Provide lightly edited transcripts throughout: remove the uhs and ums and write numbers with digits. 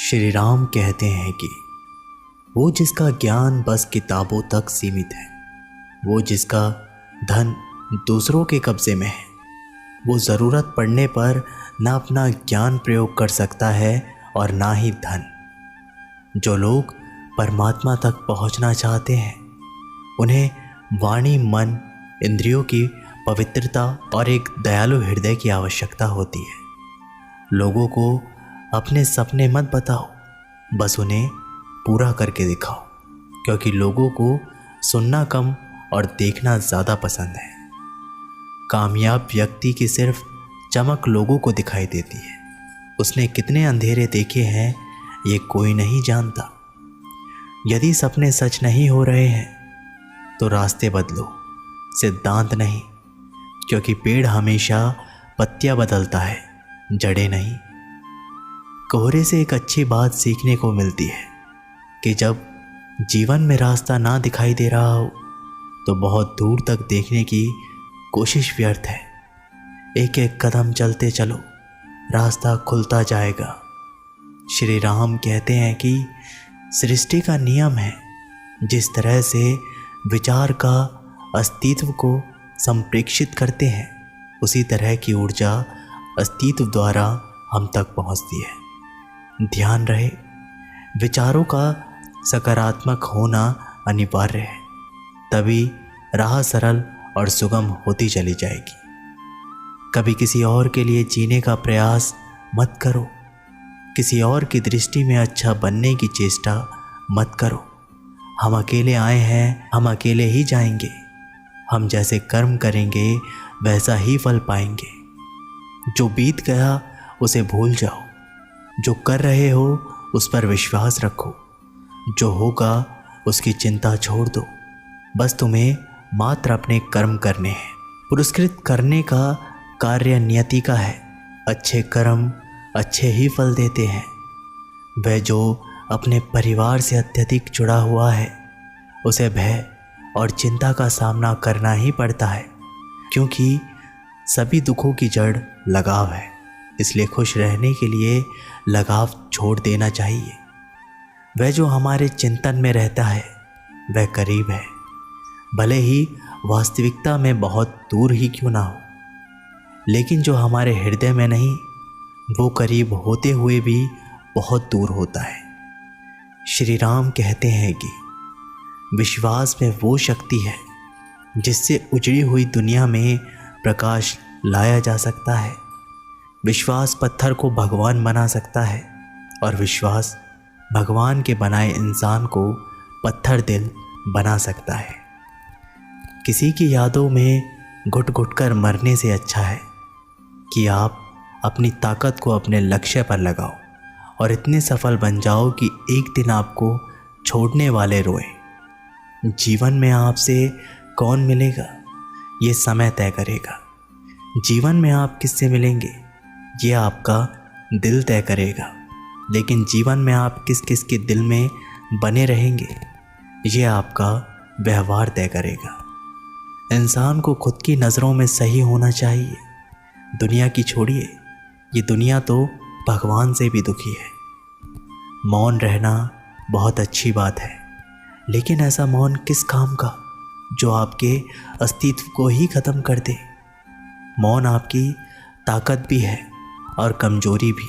श्री राम कहते हैं कि वो जिसका ज्ञान बस किताबों तक सीमित है, वो जिसका धन दूसरों के कब्जे में है, वो ज़रूरत पड़ने पर ना अपना ज्ञान प्रयोग कर सकता है और ना ही धन। जो लोग परमात्मा तक पहुंचना चाहते हैं उन्हें वाणी, मन, इंद्रियों की पवित्रता और एक दयालु हृदय की आवश्यकता होती है। लोगों को अपने सपने मत बताओ, बस उन्हें पूरा करके दिखाओ, क्योंकि लोगों को सुनना कम और देखना ज़्यादा पसंद है। कामयाब व्यक्ति की सिर्फ चमक लोगों को दिखाई देती है, उसने कितने अंधेरे देखे हैं ये कोई नहीं जानता। यदि सपने सच नहीं हो रहे हैं तो रास्ते बदलो, सिद्धांत नहीं, क्योंकि पेड़ हमेशा पत्तियां बदलता है, जड़ें नहीं। कोहरे से एक अच्छी बात सीखने को मिलती है कि जब जीवन में रास्ता ना दिखाई दे रहा हो तो बहुत दूर तक देखने की कोशिश व्यर्थ है। एक एक कदम चलते चलो, रास्ता खुलता जाएगा। श्री राम कहते हैं कि सृष्टि का नियम है, जिस तरह से विचार का अस्तित्व को संप्रेक्षित करते हैं, उसी तरह की ऊर्जा अस्तित्व द्वारा हम तक पहुंचती है। ध्यान रहे, विचारों का सकारात्मक होना अनिवार्य है, तभी राह सरल और सुगम होती चली जाएगी। कभी किसी और के लिए जीने का प्रयास मत करो, किसी और की दृष्टि में अच्छा बनने की चेष्टा मत करो। हम अकेले आए हैं, हम अकेले ही जाएंगे। हम जैसे कर्म करेंगे वैसा ही फल पाएंगे। जो बीत गया उसे भूल जाओ, जो कर रहे हो उस पर विश्वास रखो, जो होगा उसकी चिंता छोड़ दो। बस तुम्हें मात्र अपने कर्म करने हैं। पुरस्कृत करने का कार्य नियति का है। अच्छे कर्म अच्छे ही फल देते हैं। वह जो अपने परिवार से अत्यधिक जुड़ा हुआ है उसे भय और चिंता का सामना करना ही पड़ता है, क्योंकि सभी दुखों की जड़ लगाव है। इसलिए खुश रहने के लिए लगाव छोड़ देना चाहिए। वह जो हमारे चिंतन में रहता है वह करीब है, भले ही वास्तविकता में बहुत दूर ही क्यों ना हो। लेकिन जो हमारे हृदय में नहीं, वो करीब होते हुए भी बहुत दूर होता है। श्री राम कहते हैं कि विश्वास में वो शक्ति है जिससे उजड़ी हुई दुनिया में प्रकाश लाया जा सकता है। विश्वास पत्थर को भगवान बना सकता है और विश्वास भगवान के बनाए इंसान को पत्थर दिल बना सकता है। किसी की यादों में घुट घुट कर मरने से अच्छा है कि आप अपनी ताकत को अपने लक्ष्य पर लगाओ और इतने सफल बन जाओ कि एक दिन आपको छोड़ने वाले रोए। जीवन में आपसे कौन मिलेगा ये समय तय करेगा। जीवन में आप किससे मिलेंगे ये आपका दिल तय करेगा। लेकिन जीवन में आप किस किस के दिल में बने रहेंगे ये आपका व्यवहार तय करेगा। इंसान को खुद की नज़रों में सही होना चाहिए। दुनिया की छोड़िए, ये दुनिया तो भगवान से भी दुखी है। मौन रहना बहुत अच्छी बात है, लेकिन ऐसा मौन किस काम का जो आपके अस्तित्व को ही ख़त्म कर दे। मौन आपकी ताकत भी है और कमजोरी भी।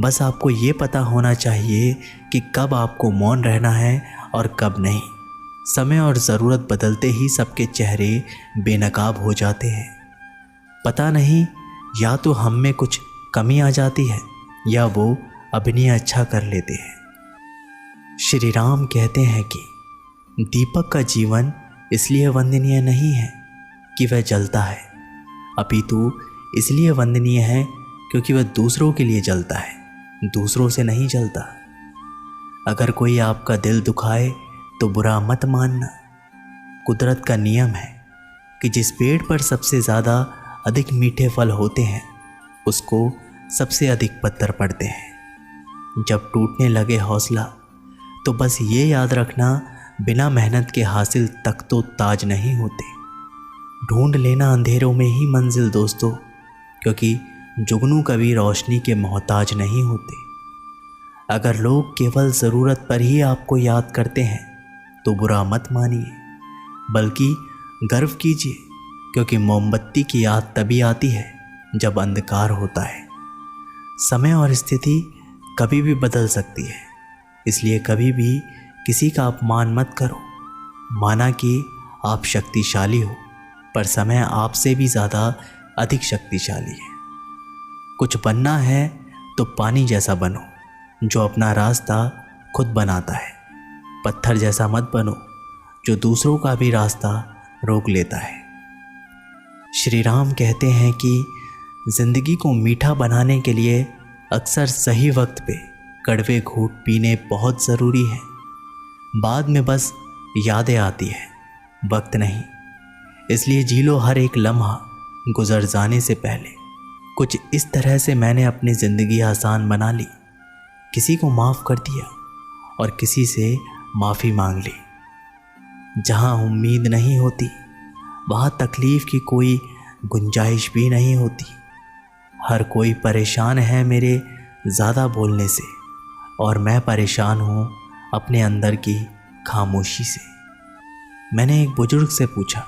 बस आपको ये पता होना चाहिए कि कब आपको मौन रहना है और कब नहीं। समय और ज़रूरत बदलते ही सबके चेहरे बेनकाब हो जाते हैं। पता नहीं, या तो हम में कुछ कमी आ जाती है या वो अभिनय अच्छा कर लेते हैं। श्री राम कहते हैं कि दीपक का जीवन इसलिए वंदनीय नहीं है कि वह जलता है, अपितु इसलिए वंदनीय है क्योंकि वह दूसरों के लिए जलता है, दूसरों से नहीं जलता। अगर कोई आपका दिल दुखाए तो बुरा मत मानना। कुदरत का नियम है कि जिस पेड़ पर सबसे ज़्यादा अधिक मीठे फल होते हैं उसको सबसे अधिक पत्थर पड़ते हैं। जब टूटने लगे हौसला तो बस ये याद रखना, बिना मेहनत के हासिल तक तो ताज नहीं होते। ढूंढ लेना अंधेरों में ही मंजिल दोस्तों, क्योंकि जुगनू कभी रोशनी के मोहताज नहीं होते। अगर लोग केवल ज़रूरत पर ही आपको याद करते हैं तो बुरा मत मानिए, बल्कि गर्व कीजिए, क्योंकि मोमबत्ती की याद तभी आती है जब अंधकार होता है। समय और स्थिति कभी भी बदल सकती है, इसलिए कभी भी किसी का अपमान मत करो। माना कि आप शक्तिशाली हो, पर समय आपसे भी ज़्यादा अधिक शक्तिशाली है। कुछ बनना है तो पानी जैसा बनो, जो अपना रास्ता खुद बनाता है। पत्थर जैसा मत बनो, जो दूसरों का भी रास्ता रोक लेता है। श्री राम कहते हैं कि जिंदगी को मीठा बनाने के लिए अक्सर सही वक्त पे कड़वे घूंट पीने बहुत ज़रूरी है। बाद में बस यादें आती है, वक्त नहीं। इसलिए जी लो हर एक लम्हा गुजर जाने से पहले। कुछ इस तरह से मैंने अपनी ज़िंदगी आसान बना ली। किसी को माफ़ कर दिया और किसी से माफ़ी मांग ली। जहाँ उम्मीद नहीं होती वहाँ तकलीफ़ की कोई गुंजाइश भी नहीं होती। हर कोई परेशान है मेरे ज़्यादा बोलने से, और मैं परेशान हूँ अपने अंदर की खामोशी से। मैंने एक बुजुर्ग से पूछा,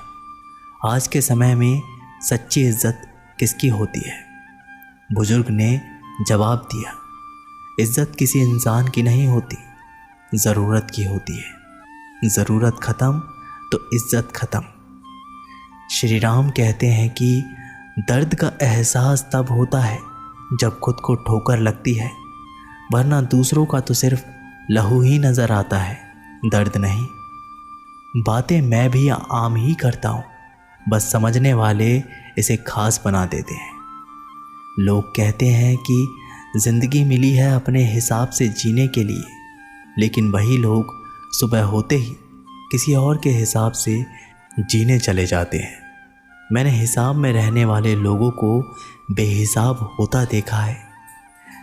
आज के समय में सच्ची इज्जत किसकी होती है? बुजुर्ग ने जवाब दिया, इज्जत किसी इंसान की नहीं होती, ज़रूरत की होती है। ज़रूरत ख़त्म तो इज्जत ख़त्म। श्री राम कहते हैं कि दर्द का एहसास तब होता है जब खुद को ठोकर लगती है, वरना दूसरों का तो सिर्फ लहू ही नज़र आता है, दर्द नहीं। बातें मैं भी आम ही करता हूँ, बस समझने वाले इसे खास बना देते हैं। लोग कहते हैं कि ज़िंदगी मिली है अपने हिसाब से जीने के लिए, लेकिन वही लोग सुबह होते ही किसी और के हिसाब से जीने चले जाते हैं। मैंने हिसाब में रहने वाले लोगों को बेहिसाब होता देखा है।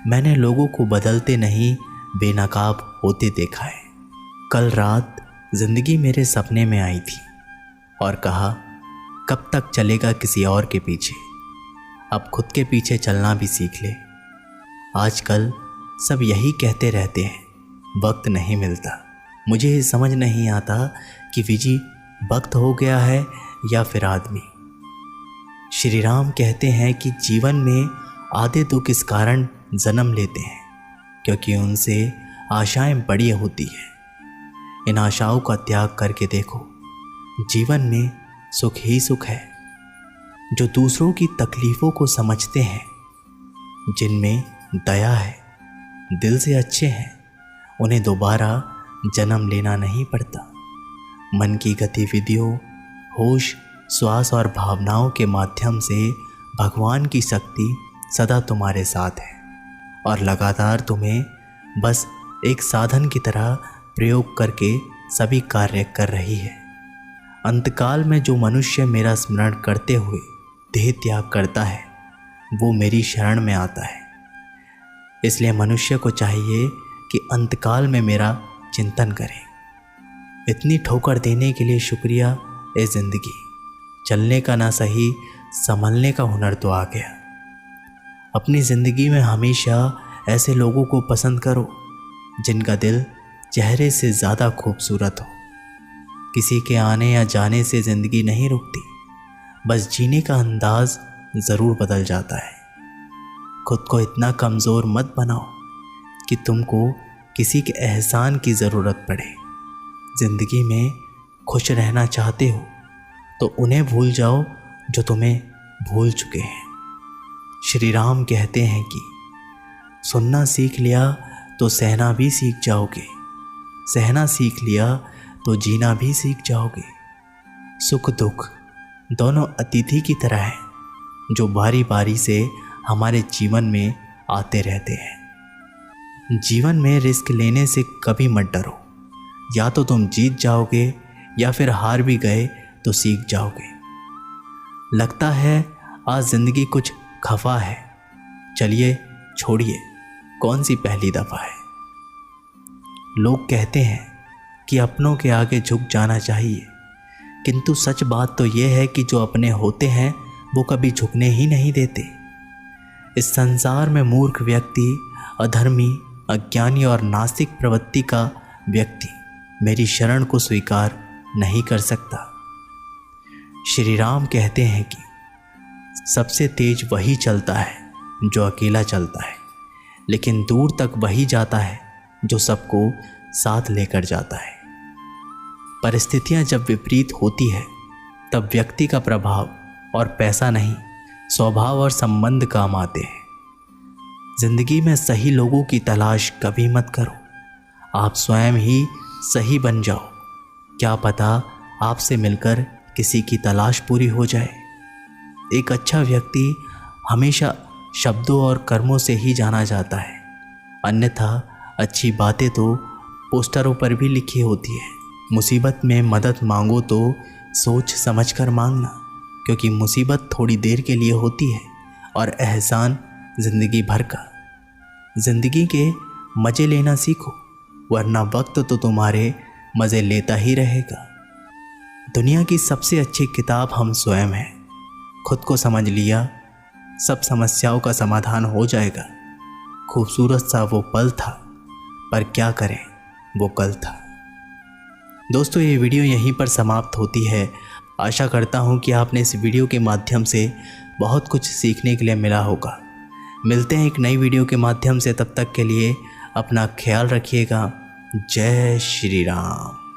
मैंने लोगों को बदलते नहीं बेनकाब होते देखा है। कल रात ज़िंदगी मेरे सपने में आई थी और कहा, कब तक चलेगा किसी और के पीछे, अब खुद के पीछे चलना भी सीख ले। आजकल सब यही कहते रहते हैं, वक्त नहीं मिलता। मुझे समझ नहीं आता कि विजी वक्त हो गया है या फिर आदमी। श्री राम कहते हैं कि जीवन में आधे दुख इस कारण जन्म लेते हैं क्योंकि उनसे आशाएं बड़ी होती हैं। इन आशाओं का त्याग करके देखो, जीवन में सुख ही सुख है। जो दूसरों की तकलीफ़ों को समझते हैं, जिनमें दया है, दिल से अच्छे हैं, उन्हें दोबारा जन्म लेना नहीं पड़ता। मन की गतिविधियों, होश, श्वास और भावनाओं के माध्यम से भगवान की शक्ति सदा तुम्हारे साथ है और लगातार तुम्हें बस एक साधन की तरह प्रयोग करके सभी कार्य कर रही है। अंतकाल में जो मनुष्य मेरा स्मरण करते हुए देह त्याग करता है, वो मेरी शरण में आता है। इसलिए मनुष्य को चाहिए कि अंतकाल में मेरा चिंतन करे। इतनी ठोकर देने के लिए शुक्रिया ए ज़िंदगी। चलने का ना सही, संभलने का हुनर तो आ गया। अपनी ज़िंदगी में हमेशा ऐसे लोगों को पसंद करो जिनका दिल चेहरे से ज़्यादा खूबसूरत हो। किसी के आने या जाने से ज़िंदगी नहीं रुकती, बस जीने का अंदाज ज़रूर बदल जाता है। खुद को इतना कमज़ोर मत बनाओ कि तुमको किसी के एहसान की ज़रूरत पड़े। ज़िंदगी में खुश रहना चाहते हो तो उन्हें भूल जाओ जो तुम्हें भूल चुके हैं। श्री राम कहते हैं कि सुनना सीख लिया तो सहना भी सीख जाओगे, सहना सीख लिया तो जीना भी सीख जाओगे। सुख दुख दोनों अतिथि की तरह हैं, जो बारी बारी से हमारे जीवन में आते रहते हैं। जीवन में रिस्क लेने से कभी मत डरो। या तो तुम जीत जाओगे या फिर हार भी गए तो सीख जाओगे। लगता है आज ज़िंदगी कुछ खफा है, चलिए छोड़िए, कौन सी पहली दफ़ा है। लोग कहते हैं कि अपनों के आगे झुक जाना चाहिए, किंतु सच बात तो यह है कि जो अपने होते हैं वो कभी झुकने ही नहीं देते। इस संसार में मूर्ख व्यक्ति, अधर्मी, अज्ञानी और नास्तिक प्रवृत्ति का व्यक्ति मेरी शरण को स्वीकार नहीं कर सकता। श्री राम कहते हैं कि सबसे तेज वही चलता है जो अकेला चलता है, लेकिन दूर तक वही जाता है जो सबको साथ लेकर जाता है। परिस्थितियां जब विपरीत होती है तब व्यक्ति का प्रभाव और पैसा नहीं, स्वभाव और संबंध काम आते हैं। जिंदगी में सही लोगों की तलाश कभी मत करो, आप स्वयं ही सही बन जाओ। क्या पता आपसे मिलकर किसी की तलाश पूरी हो जाए। एक अच्छा व्यक्ति हमेशा शब्दों और कर्मों से ही जाना जाता है, अन्यथा अच्छी बातें तो पोस्टरों पर भी लिखी होती है। मुसीबत में मदद मांगो तो सोच समझकर मांगना, क्योंकि मुसीबत थोड़ी देर के लिए होती है और एहसान जिंदगी भर का। जिंदगी के मज़े लेना सीखो, वरना वक्त तो तुम्हारे मज़े लेता ही रहेगा। दुनिया की सबसे अच्छी किताब हम स्वयं हैं। खुद को समझ लिया, सब समस्याओं का समाधान हो जाएगा। खूबसूरत सा वो पल था, पर क्या करें वो कल था। दोस्तों, ये वीडियो यहीं पर समाप्त होती है। आशा करता हूँ कि आपने इस वीडियो के माध्यम से बहुत कुछ सीखने के लिए मिला होगा। मिलते हैं एक नई वीडियो के माध्यम से, तब तक के लिए अपना ख्याल रखिएगा। जय श्री राम।